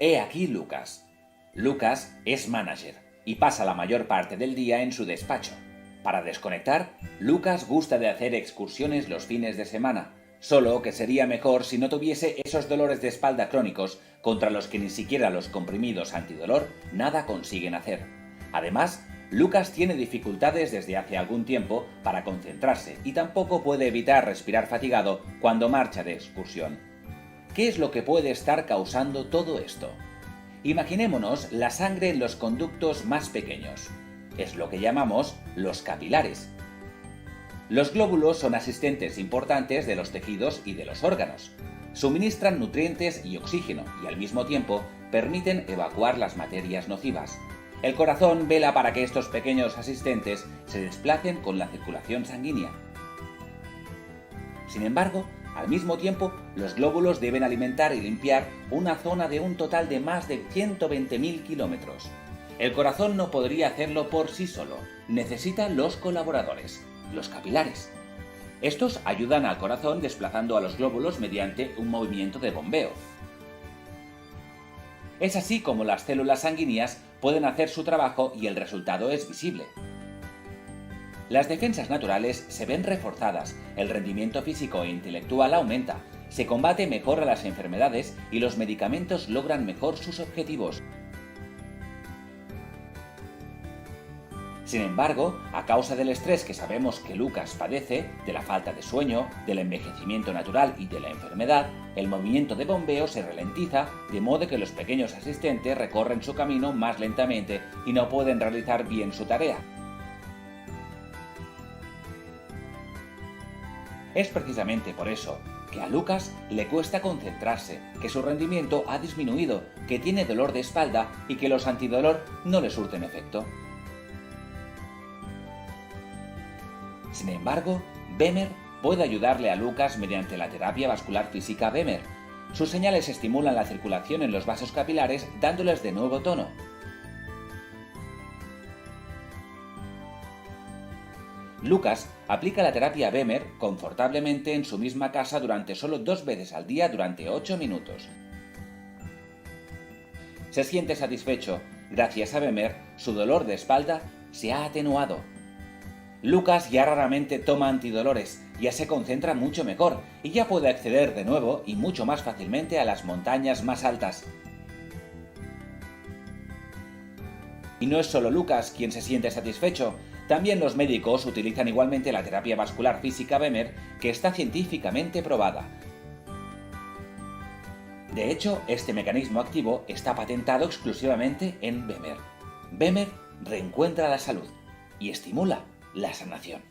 He aquí Lucas. Lucas es manager y pasa la mayor parte del día en su despacho. Para desconectar, Lucas gusta de hacer excursiones los fines de semana, solo que sería mejor si no tuviese esos dolores de espalda crónicos contra los que ni siquiera los comprimidos antidolor nada consiguen hacer. Además, Lucas tiene dificultades desde hace algún tiempo para concentrarse y tampoco puede evitar respirar fatigado cuando marcha de excursión. ¿Qué es lo que puede estar causando todo esto? Imaginémonos la sangre en los conductos más pequeños. Es lo que llamamos los capilares. Los glóbulos son asistentes importantes de los tejidos y de los órganos. Suministran nutrientes y oxígeno y al mismo tiempo permiten evacuar las materias nocivas. El corazón vela para que estos pequeños asistentes se desplacen con la circulación sanguínea. Sin embargo, al mismo tiempo, los glóbulos deben alimentar y limpiar una zona de un total de más de 120.000 kilómetros. El corazón no podría hacerlo por sí solo, necesita los colaboradores, los capilares. Estos ayudan al corazón desplazando a los glóbulos mediante un movimiento de bombeo. Es así como las células sanguíneas pueden hacer su trabajo y el resultado es visible. Las defensas naturales se ven reforzadas, el rendimiento físico e intelectual aumenta, se combate mejor a las enfermedades y los medicamentos logran mejor sus objetivos. Sin embargo, a causa del estrés que sabemos que Lucas padece, de la falta de sueño, del envejecimiento natural y de la enfermedad, el movimiento de bombeo se ralentiza, de modo que los pequeños asistentes recorren su camino más lentamente y no pueden realizar bien su tarea. Es precisamente por eso que a Lucas le cuesta concentrarse, que su rendimiento ha disminuido, que tiene dolor de espalda y que los antidolor no le surten efecto. Sin embargo, Bemer puede ayudarle a Lucas mediante la terapia vascular física Bemer. Sus señales estimulan la circulación en los vasos capilares dándoles de nuevo tono. Lucas aplica la terapia Bemer confortablemente en su misma casa durante solo 2 veces al día durante 8 minutos. Se siente satisfecho. Gracias a Bemer, su dolor de espalda se ha atenuado. Lucas ya raramente toma antidolores, ya se concentra mucho mejor y ya puede acceder de nuevo y mucho más fácilmente a las montañas más altas. Y no es solo Lucas quien se siente satisfecho, también los médicos utilizan igualmente la terapia vascular física Bemer, que está científicamente probada. De hecho, este mecanismo activo está patentado exclusivamente en Bemer. Bemer reencuentra la salud y estimula la sanación.